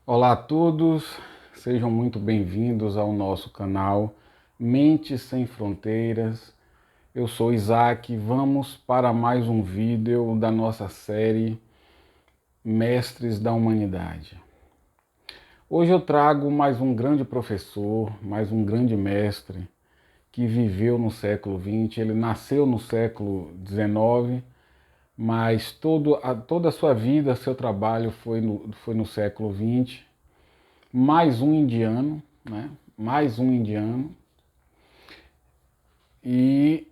Olá a todos, sejam muito bem-vindos ao nosso canal Mentes Sem Fronteiras. Eu sou Isaac, vamos para mais um vídeo da nossa série Mestres da Humanidade. Hoje eu trago mais um grande professor, mais um grande mestre que viveu no século XX. Ele nasceu no século XIX, mas toda a sua vida, seu trabalho foi no século XX. Mais um indiano, né? Mais um indiano. E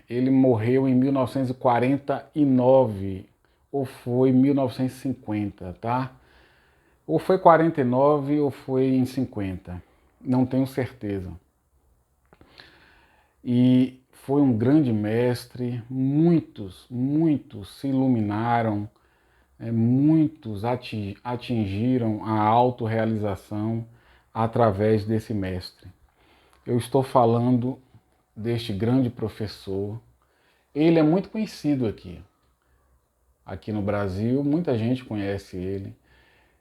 ele morreu em 1949, ou foi 1950, tá? Ou foi 49 ou foi em 50, não tenho certeza. E foi um grande mestre, muitos se iluminaram, muitos atingiram a autorrealização através desse mestre. Eu estou falando deste grande professor. Ele é muito conhecido aqui no Brasil, muita gente conhece ele.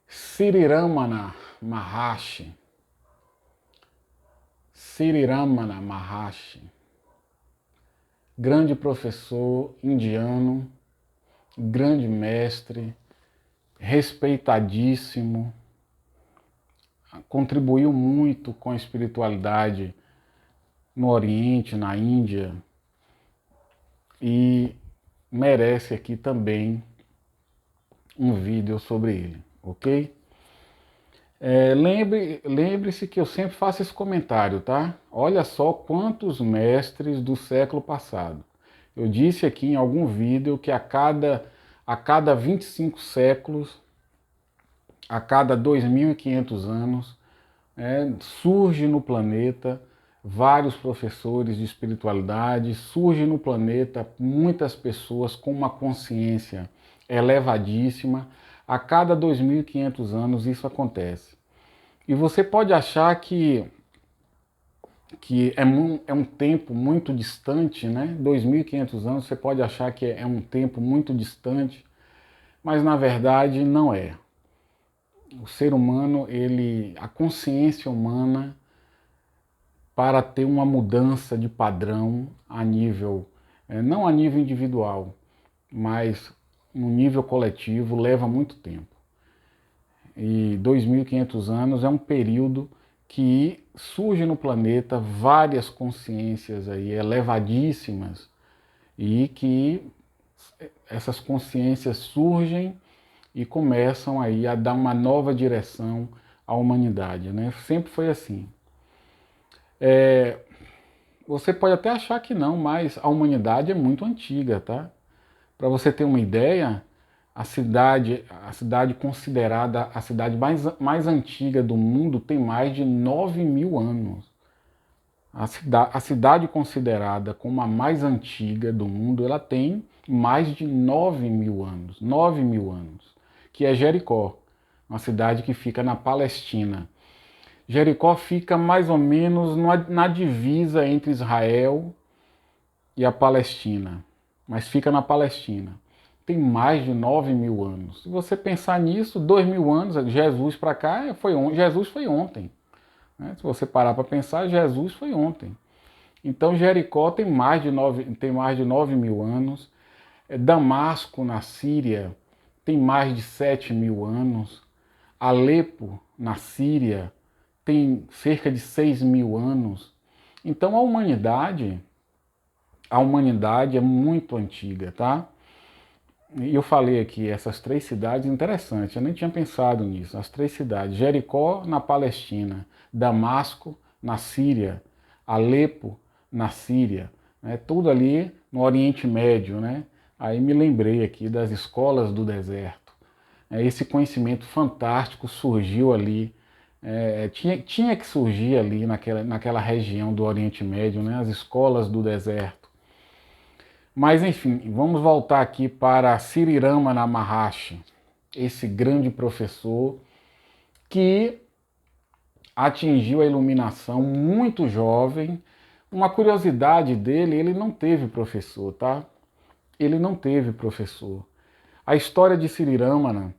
Sri Ramana Maharshi. Sri Ramana Maharshi. Grande professor indiano, grande mestre, respeitadíssimo, contribuiu muito com a espiritualidade no Oriente, na Índia, e merece aqui também um vídeo sobre ele, ok? Lembre-se que eu sempre faço esse comentário, tá? Olha só quantos mestres do século passado. Eu disse aqui em algum vídeo que a cada 25 séculos, a cada 2.500 anos, surge no planeta vários professores de espiritualidade, surge no planeta muitas pessoas com uma consciência elevadíssima. A cada 2.500 anos isso acontece. E você pode achar que é um tempo muito distante, né? 2.500 anos você pode achar que é um tempo muito distante, mas na verdade não é. O ser humano, a consciência humana, para ter uma mudança de padrão a nível, não a nível individual, mas no nível coletivo, leva muito tempo. E 2.500 anos é um período que surge no planeta várias consciências aí elevadíssimas, e que essas consciências surgem e começam aí a dar uma nova direção à humanidade, né? Sempre foi assim. Você pode até achar que não, mas a humanidade é muito antiga, tá? Para você ter uma ideia, a cidade considerada a cidade mais antiga do mundo tem mais de 9.000 anos. A cidade considerada como a mais antiga do mundo, ela tem mais de 9.000 anos. 9.000 anos. Que é Jericó, uma cidade que fica na Palestina. Jericó fica mais ou menos na divisa entre Israel e a Palestina, mas fica na Palestina. Tem mais de 9.000 anos. Se você pensar nisso, 2.000 anos, Jesus para cá, Jesus foi ontem. Né? Se você parar para pensar, Jesus foi ontem. Então Jericó tem mais de 9.000 anos. Damasco, na Síria, tem mais de 7.000 anos. Alepo, na Síria, tem cerca de 6.000 anos. Então a humanidade é muito antiga, tá? E eu falei aqui, essas três cidades, interessante, eu nem tinha pensado nisso. As três cidades, Jericó na Palestina, Damasco na Síria, Alepo na Síria, né? Tudo ali no Oriente Médio, né? Aí me lembrei aqui das escolas do deserto. Esse conhecimento fantástico surgiu ali, tinha que surgir ali naquela região do Oriente Médio, né? As escolas do deserto. Mas enfim, vamos voltar aqui para Sri Ramana Maharshi, esse grande professor que atingiu a iluminação muito jovem. Uma curiosidade dele, ele não teve professor, tá? Ele não teve professor. A história de Sri Ramana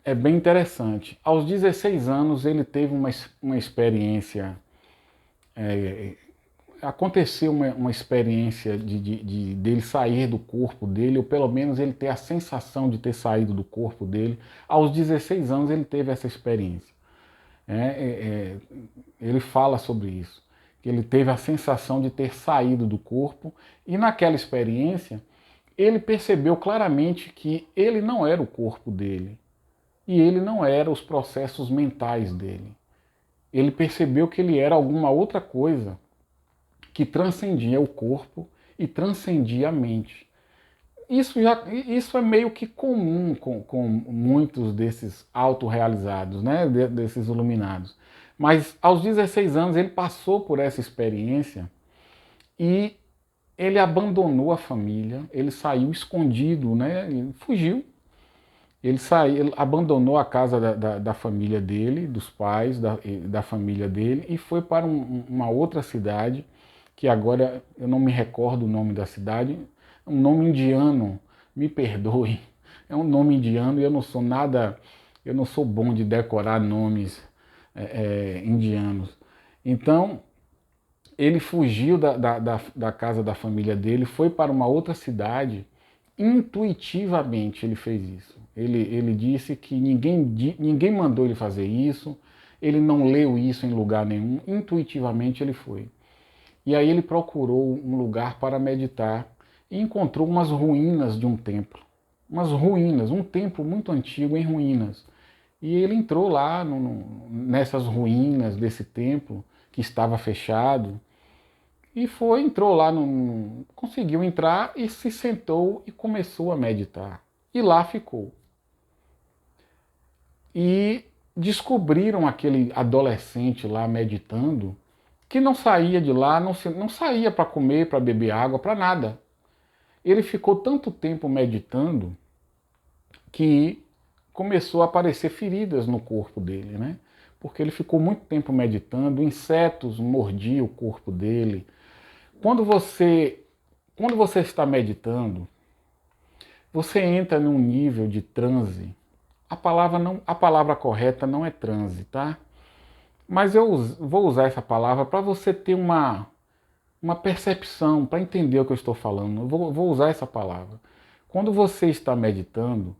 é bem interessante. Aos 16 anos ele teve uma experiência, aconteceu uma experiência dele sair do corpo dele, ou pelo menos ele ter a sensação de ter saído do corpo dele. Aos 16 anos ele teve essa experiência. Ele fala sobre isso, que ele teve a sensação de ter saído do corpo, e naquela experiência ele percebeu claramente que ele não era o corpo dele, e ele não era os processos mentais dele. Ele percebeu que ele era alguma outra coisa que transcendia o corpo e transcendia a mente. Isso é meio que comum com muitos desses autorrealizados, né? Desses iluminados. Mas aos 16 anos ele passou por essa experiência e ele abandonou a família, ele saiu escondido, né? Ele fugiu. Ele saiu, ele abandonou a casa da família dele, dos pais, da família dele, e foi para uma outra cidade, que agora eu não me recordo o nome da cidade, um nome indiano, me perdoe, é um nome indiano e eu não sou nada, eu não sou bom de decorar nomes indianos. Então, ele fugiu da casa da família dele, foi para uma outra cidade, intuitivamente ele fez isso. Ele disse que ninguém mandou ele fazer isso, ele não leu isso em lugar nenhum, intuitivamente ele foi. E aí ele procurou um lugar para meditar e encontrou umas ruínas de um templo. Umas ruínas, um templo muito antigo em ruínas. E ele entrou lá nessas ruínas desse templo que estava fechado e entrou lá, conseguiu entrar e se sentou e começou a meditar. E lá ficou. E descobriram aquele adolescente lá meditando, que não saía de lá, não saía para comer, para beber água, para nada. Ele ficou tanto tempo meditando que começou a aparecer feridas no corpo dele, né? Porque ele ficou muito tempo meditando, insetos mordiam o corpo dele. Quando você está meditando, você entra num nível de transe. A palavra correta não é transe, tá? Mas eu vou usar essa palavra para você ter uma percepção, para entender o que eu estou falando. Eu vou usar essa palavra. Quando você está meditando,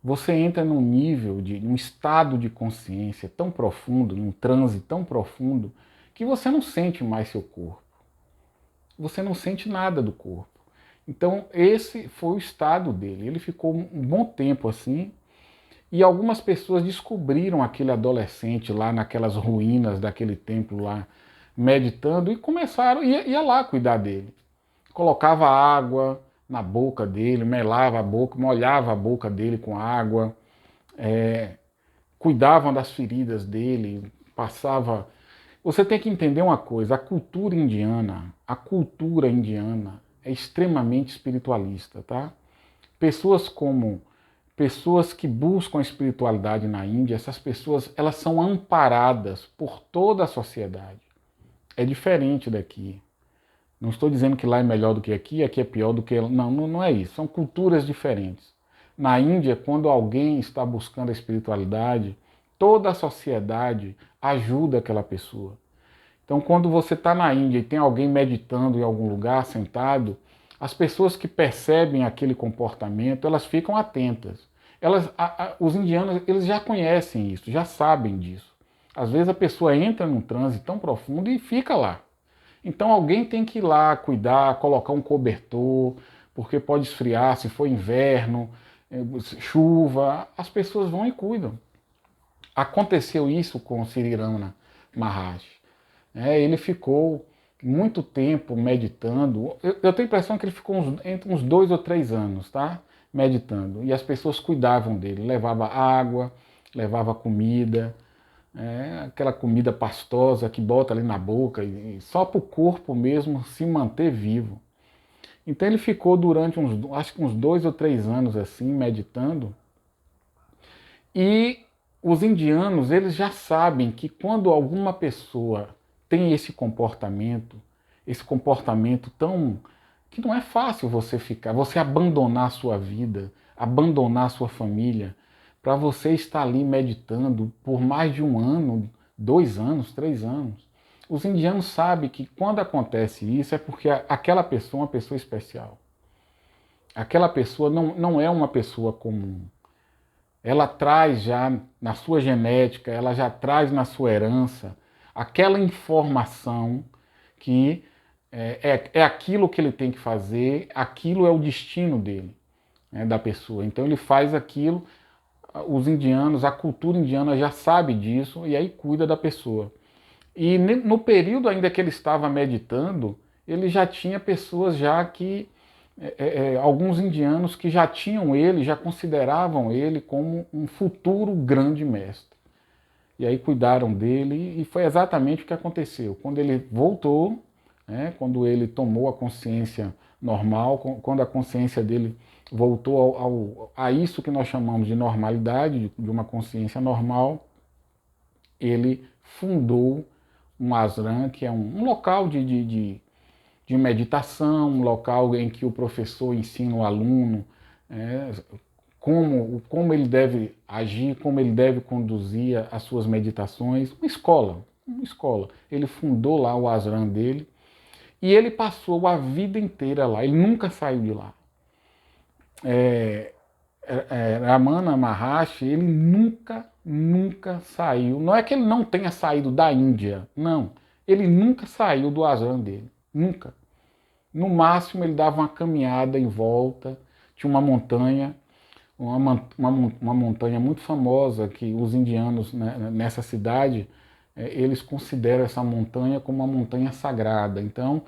você entra num nível, num estado de consciência tão profundo, num transe tão profundo, que você não sente mais seu corpo. Você não sente nada do corpo. Então esse foi o estado dele. Ele ficou um bom tempo assim, e algumas pessoas descobriram aquele adolescente lá naquelas ruínas daquele templo lá, meditando, e começaram, ia lá cuidar dele. Colocava água na boca dele, melava a boca, molhava a boca dele com água, cuidavam das feridas dele, passava. Você tem que entender uma coisa, a cultura indiana é extremamente espiritualista, tá? Pessoas que buscam a espiritualidade na Índia, essas pessoas, elas são amparadas por toda a sociedade. É diferente daqui. Não estou dizendo que lá é melhor do que aqui é pior do que... Não é isso. São culturas diferentes. Na Índia, quando alguém está buscando a espiritualidade, toda a sociedade ajuda aquela pessoa. Então, quando você está na Índia e tem alguém meditando em algum lugar, sentado, as pessoas que percebem aquele comportamento, elas ficam atentas. Os indianos, eles já conhecem isso, já sabem disso. Às vezes a pessoa entra num transe tão profundo e fica lá. Então alguém tem que ir lá cuidar, colocar um cobertor, porque pode esfriar, se for inverno, chuva, as pessoas vão e cuidam. Aconteceu isso com o Sri Ramana Maharaj. Ele ficou muito tempo meditando. Eu tenho a impressão que ele ficou entre uns 2 ou 3 anos, tá? Meditando. E as pessoas cuidavam dele, levava água, levava comida, aquela comida pastosa que bota ali na boca, e só para o corpo mesmo se manter vivo. Então ele ficou durante acho que uns 2 ou 3 anos assim, meditando. E os indianos, eles já sabem que quando alguma pessoa tem esse comportamento tão... que não é fácil você abandonar a sua vida, abandonar a sua família, para você estar ali meditando por mais de 1 ano, 2 anos, 3 anos. Os indianos sabem que quando acontece isso é porque aquela pessoa é uma pessoa especial. Aquela pessoa não é uma pessoa comum. Ela traz já na sua genética, ela já traz na sua herança aquela informação que é aquilo que ele tem que fazer, aquilo é o destino dele, né, da pessoa. Então ele faz aquilo, os indianos, a cultura indiana já sabe disso e aí cuida da pessoa. E no período ainda que ele estava meditando, ele já tinha pessoas já que, alguns indianos que já tinham ele, já consideravam ele como um futuro grande mestre. E aí cuidaram dele e foi exatamente o que aconteceu. Quando ele voltou, né, quando ele tomou a consciência normal, quando a consciência dele voltou a isso que nós chamamos de normalidade, de uma consciência normal, ele fundou um ashram, que é um local de meditação, um local em que o professor ensina o aluno como ele deve agir, como ele deve conduzir as suas meditações. Uma escola, uma escola. Ele fundou lá o ashram dele e ele passou a vida inteira lá, ele nunca saiu de lá. Ramana Maharshi, ele nunca saiu. Não é que ele não tenha saído da Índia, não. Ele nunca saiu do ashram dele, nunca. No máximo ele dava uma caminhada em volta, tinha uma montanha, uma montanha muito famosa que os indianos, né, nessa cidade, eles consideram essa montanha como uma montanha sagrada. Então,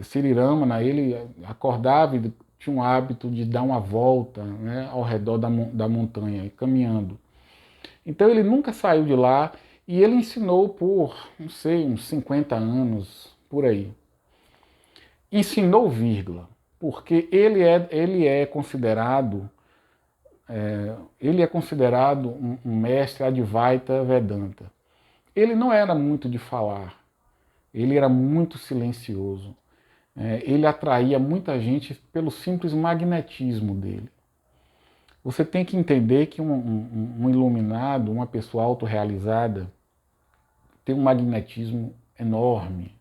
Sri Ramana, ele acordava e tinha um hábito de dar uma volta, né, ao redor da montanha, caminhando. Então ele nunca saiu de lá e ele ensinou por, não sei, uns 50 anos, por aí. Ensinou vírgula, porque ele é considerado um mestre Advaita Vedanta. Ele não era muito de falar, ele era muito silencioso. Ele atraía muita gente pelo simples magnetismo dele. Você tem que entender que um iluminado, uma pessoa autorrealizada, tem um magnetismo enorme.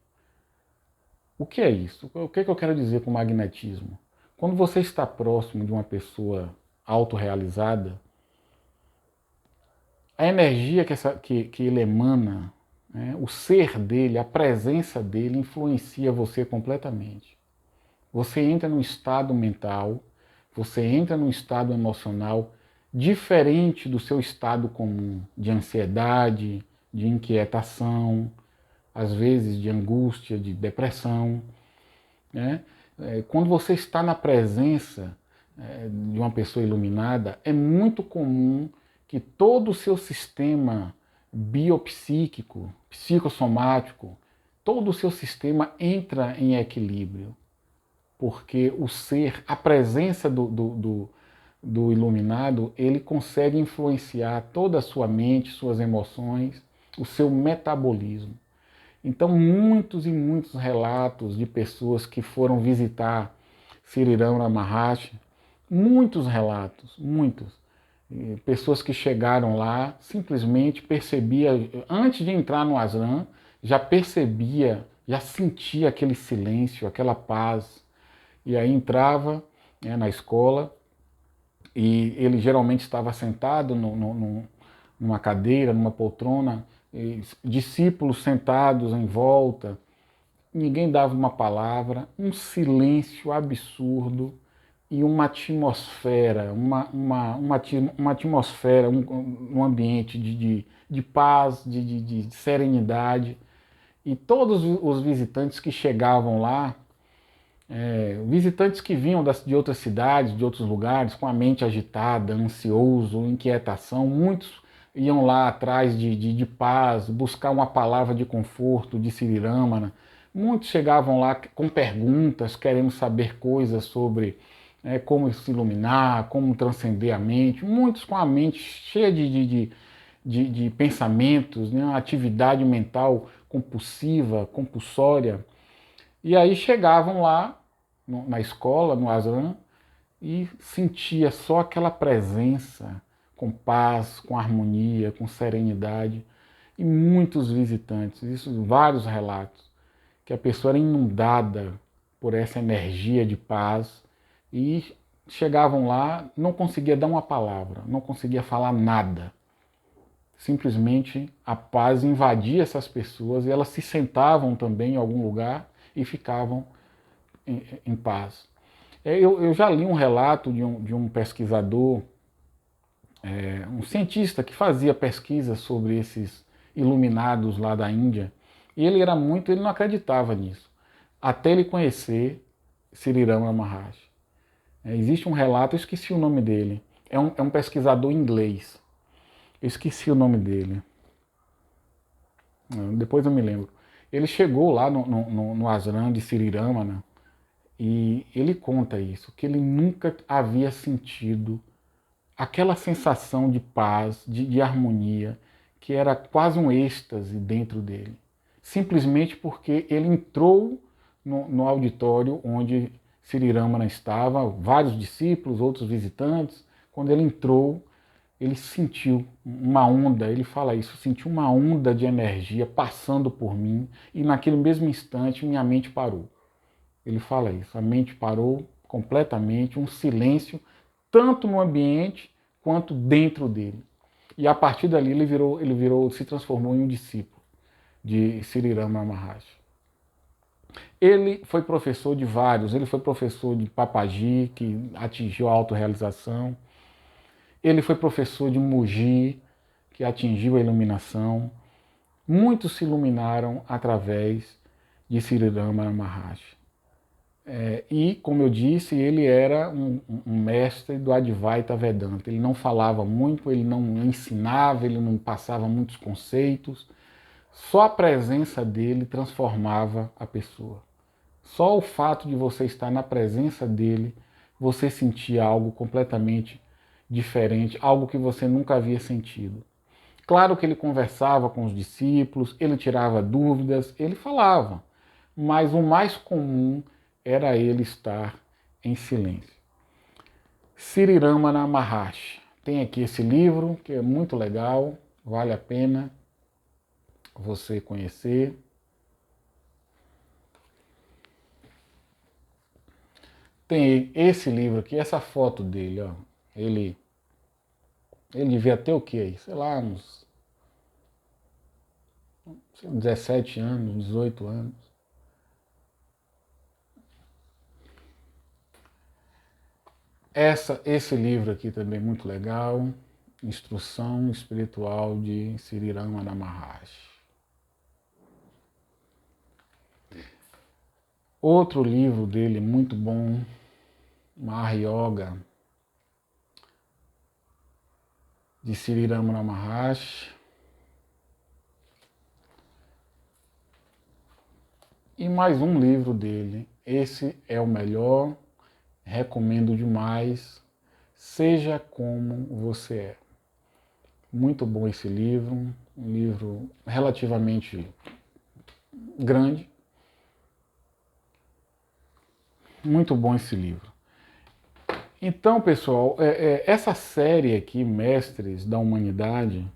O que é isso? O que eu quero dizer com magnetismo? Quando você está próximo de uma pessoa autorrealizada, a energia que ele emana, né, o ser dele, a presença dele influencia você completamente. Você entra num estado mental, você entra num estado emocional diferente do seu estado comum, de ansiedade, de inquietação, às vezes de angústia, de depressão, né? Quando você está na presença de uma pessoa iluminada, é muito comum que todo o seu sistema biopsíquico, psicossomático, todo o seu sistema entra em equilíbrio, porque o ser, a presença do iluminado, ele consegue influenciar toda a sua mente, suas emoções, o seu metabolismo. Então, muitos e muitos relatos de pessoas que foram visitar Sri Ramana Maharshi, muitos relatos, muitos. Pessoas que chegaram lá, simplesmente percebia, antes de entrar no ashram, já percebia, já sentia aquele silêncio, aquela paz. E aí entrava, né, na escola e ele geralmente estava sentado numa cadeira, numa poltrona, discípulos sentados em volta, ninguém dava uma palavra, um silêncio absurdo e uma atmosfera, uma atmosfera, um ambiente de paz, de serenidade. E todos os visitantes que chegavam lá, visitantes que vinham de outras cidades, de outros lugares, com a mente agitada, ansioso, inquietação, muitos iam lá atrás de paz, buscar uma palavra de conforto de Sri Ramana. Muitos chegavam lá com perguntas, querendo saber coisas sobre como se iluminar, como transcender a mente. Muitos com a mente cheia de pensamentos, né, uma atividade mental compulsiva, compulsória. E aí chegavam lá na escola, no ashram, e sentia só aquela presença, com paz, com harmonia, com serenidade. E muitos visitantes, isso vários relatos, que a pessoa era inundada por essa energia de paz e chegavam lá, não conseguia dar uma palavra, não conseguia falar nada. Simplesmente a paz invadia essas pessoas e elas se sentavam também em algum lugar e ficavam em paz. Eu já li um relato de um pesquisador, um cientista que fazia pesquisa sobre esses iluminados lá da Índia, e ele não acreditava nisso, até ele conhecer Sri Ramana Maharshi. Existe um relato, eu esqueci o nome dele, é um pesquisador inglês, eu esqueci o nome dele, depois eu me lembro. Ele chegou lá no ashram de Sri Ramana e ele conta isso, que ele nunca havia sentido aquela sensação de paz, de harmonia, que era quase um êxtase dentro dele. Simplesmente porque ele entrou no auditório onde Sri Ramana estava, vários discípulos, outros visitantes. Quando ele entrou, ele sentiu uma onda, ele fala isso, sentiu uma onda de energia passando por mim e naquele mesmo instante minha mente parou. Ele fala isso, a mente parou completamente, um silêncio, tanto no ambiente quanto dentro dele. E a partir dali se transformou em um discípulo de Sri Ramana Maharshi. Ele foi professor de vários, ele foi professor de Papaji, que atingiu a autorrealização. Ele foi professor de Muji, que atingiu a iluminação. Muitos se iluminaram através de Sri Ramana Maharshi. E, como eu disse, ele era um mestre do Advaita Vedanta. Ele não falava muito, ele não ensinava, ele não passava muitos conceitos. Só a presença dele transformava a pessoa. Só o fato de você estar na presença dele, você sentia algo completamente diferente, algo que você nunca havia sentido. Claro que ele conversava com os discípulos, ele tirava dúvidas, ele falava, mas o mais comum era ele estar em silêncio. Sri Ramana Maharshi. Tem aqui esse livro, que é muito legal, vale a pena você conhecer. Tem esse livro aqui, essa foto dele, ó. Ele devia ter o quê aí? Sei lá, uns 17 anos, 18 anos. Esse livro aqui também é muito legal, Instrução Espiritual de Sri Ramana Maharshi. Outro livro dele muito bom, Mahā Yoga, de Sri Ramana Maharshi. E mais um livro dele, esse é o melhor, recomendo demais, Seja Como Você É. Muito bom esse livro, um livro relativamente grande. Muito bom esse livro. Então, pessoal, essa série aqui, Mestres da Humanidade,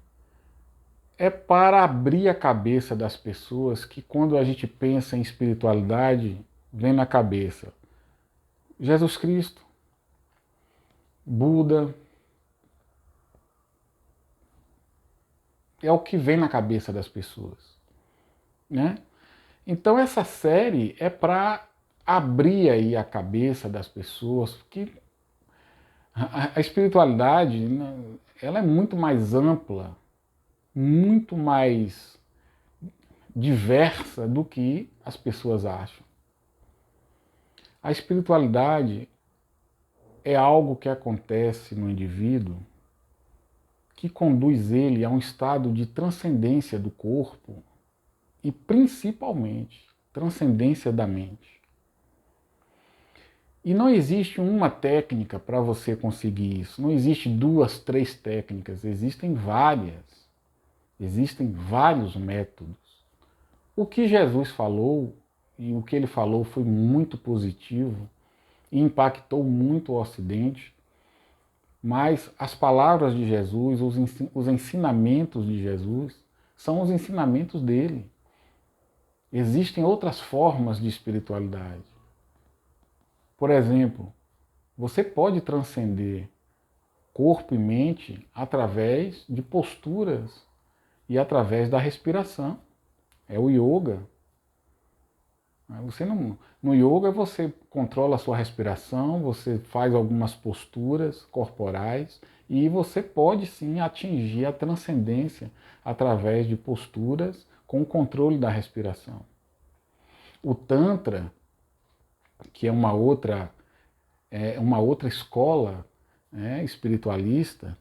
é para abrir a cabeça das pessoas que quando a gente pensa em espiritualidade, vem na cabeça Jesus Cristo, Buda, é o que vem na cabeça das pessoas, né? Então essa série é para abrir aí a cabeça das pessoas, que a espiritualidade, né, ela é muito mais ampla, muito mais diversa do que as pessoas acham. A espiritualidade é algo que acontece no indivíduo que conduz ele a um estado de transcendência do corpo e principalmente transcendência da mente. E não existe uma técnica para você conseguir isso, não existe 2, 3 técnicas, existem vários métodos. O que Jesus falou, e o que ele falou foi muito positivo e impactou muito o Ocidente, Mas as palavras de Jesus, os ensinamentos de Jesus, são os ensinamentos dele. Existem outras formas de espiritualidade. Por exemplo, você pode transcender corpo e mente através de posturas e através da respiração. É o yoga. Você não, no yoga você controla a sua respiração, você faz algumas posturas corporais e você pode sim atingir a transcendência através de posturas com o controle da respiração. O Tantra, que é uma outra escola, né, espiritualista,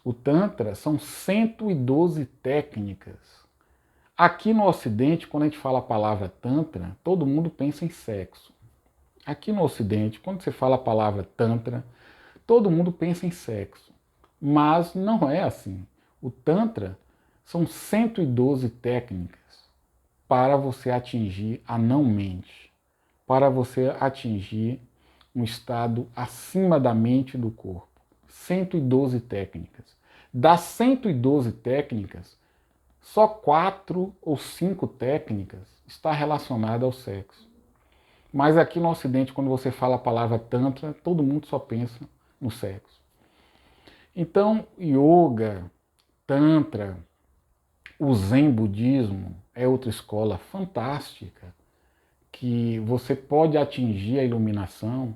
o Tantra são 112 técnicas. Aqui no Ocidente, quando a gente fala a palavra Tantra, todo mundo pensa em sexo. Aqui no Ocidente, quando você fala a palavra Tantra, todo mundo pensa em sexo. Mas não é assim. O Tantra são 112 técnicas para você atingir a não-mente, para você atingir um estado acima da mente e do corpo. 112 técnicas. Das 112 técnicas, só 4 ou 5 técnicas está relacionada ao sexo. Mas aqui no Ocidente, quando você fala a palavra Tantra, todo mundo só pensa no sexo. Então, yoga, Tantra, o Zen budismo é outra escola fantástica, que você pode atingir a iluminação.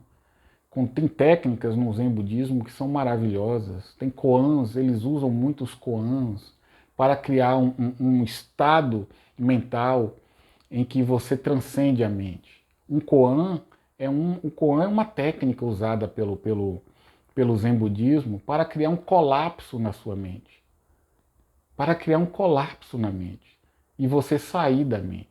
Tem técnicas no Zen budismo que são maravilhosas. Tem koans, eles usam muito os koans para criar um estado mental em que você transcende a mente. Um koan é uma técnica usada pelo Zen budismo para criar um colapso na sua mente. Para criar um colapso na mente. E você sair da mente.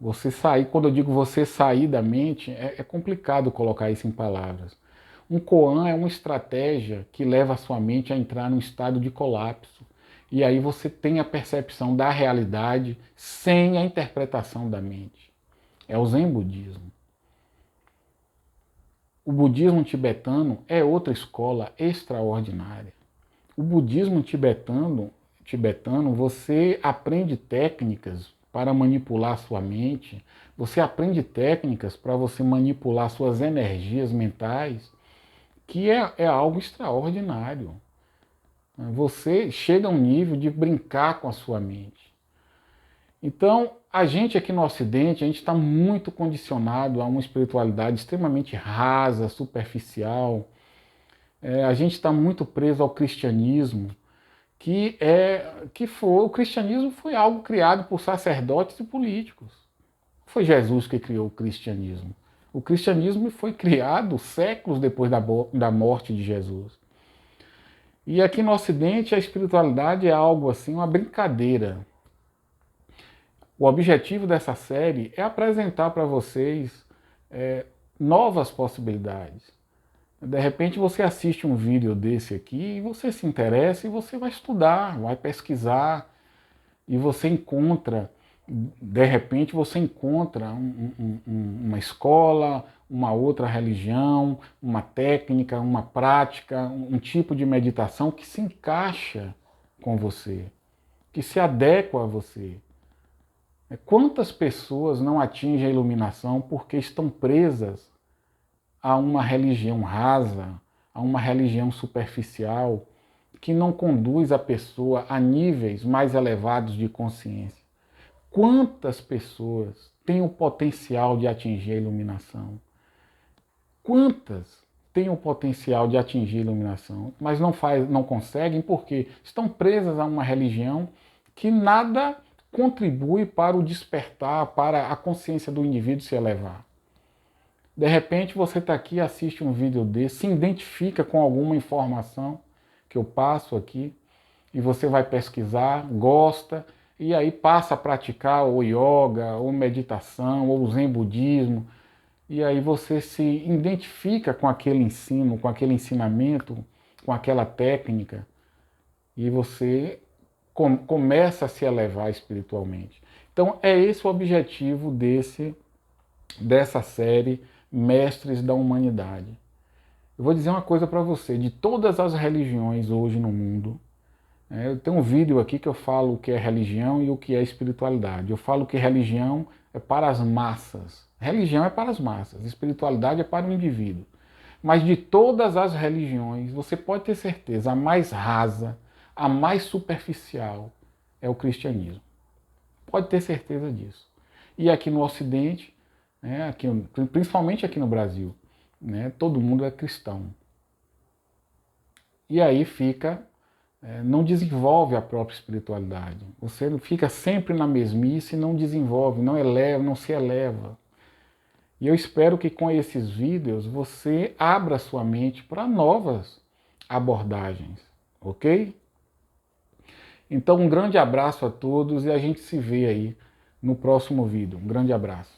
Você sair, quando eu digo você sair da mente, é complicado colocar isso em palavras. Um koan é uma estratégia que leva a sua mente a entrar num estado de colapso. E aí você tem a percepção da realidade sem a interpretação da mente. É o Zen budismo. O budismo tibetano é outra escola extraordinária. O budismo tibetano, você aprende técnicas para manipular sua mente, você aprende técnicas para você manipular suas energias mentais, que é algo extraordinário. Você chega a um nível de brincar com a sua mente. Então, a gente aqui no Ocidente, a gente está muito condicionado a uma espiritualidade extremamente rasa, superficial. A gente está muito preso ao cristianismo, o cristianismo foi algo criado por sacerdotes e políticos. Foi Jesus que criou o cristianismo. O cristianismo foi criado séculos depois da morte de Jesus. E aqui no Ocidente a espiritualidade é algo assim, uma brincadeira. O objetivo dessa série é apresentar para vocês novas possibilidades. De repente você assiste um vídeo desse aqui e você se interessa e você vai estudar, vai pesquisar e você encontra, de repente você encontra uma escola, uma outra religião, uma técnica, uma prática, um tipo de meditação que se encaixa com você, que se adequa a você. Quantas pessoas não atingem a iluminação porque estão presas a uma religião rasa, a uma religião superficial, que não conduz a pessoa a níveis mais elevados de consciência? Quantas pessoas têm o potencial de atingir a iluminação? Quantas têm o potencial de atingir a iluminação, mas não conseguem porque estão presas a uma religião que nada contribui para o despertar, para a consciência do indivíduo se elevar? De repente você está aqui, assiste um vídeo desse, se identifica com alguma informação que eu passo aqui, e você vai pesquisar, gosta, e aí passa a praticar o yoga, ou meditação, ou o zen budismo, e aí você se identifica com aquele ensino, com aquele ensinamento, com aquela técnica, e você começa a se elevar espiritualmente. Então é esse o objetivo dessa série Mestres da Humanidade. Eu vou dizer uma coisa para você, de todas as religiões hoje no mundo, eu tenho um vídeo aqui que eu falo o que é religião e o que é espiritualidade. Eu falo que religião é para as massas. Religião é para as massas, espiritualidade é para o indivíduo. Mas de todas as religiões, você pode ter certeza, a mais rasa, a mais superficial é o cristianismo. Pode ter certeza disso. E aqui no Ocidente, principalmente aqui no Brasil, todo mundo é cristão. E aí não desenvolve a própria espiritualidade. Você fica sempre na mesmice e não desenvolve, não eleva, não se eleva. E eu espero que com esses vídeos você abra sua mente para novas abordagens, ok? Então um grande abraço a todos e a gente se vê aí no próximo vídeo. Um grande abraço.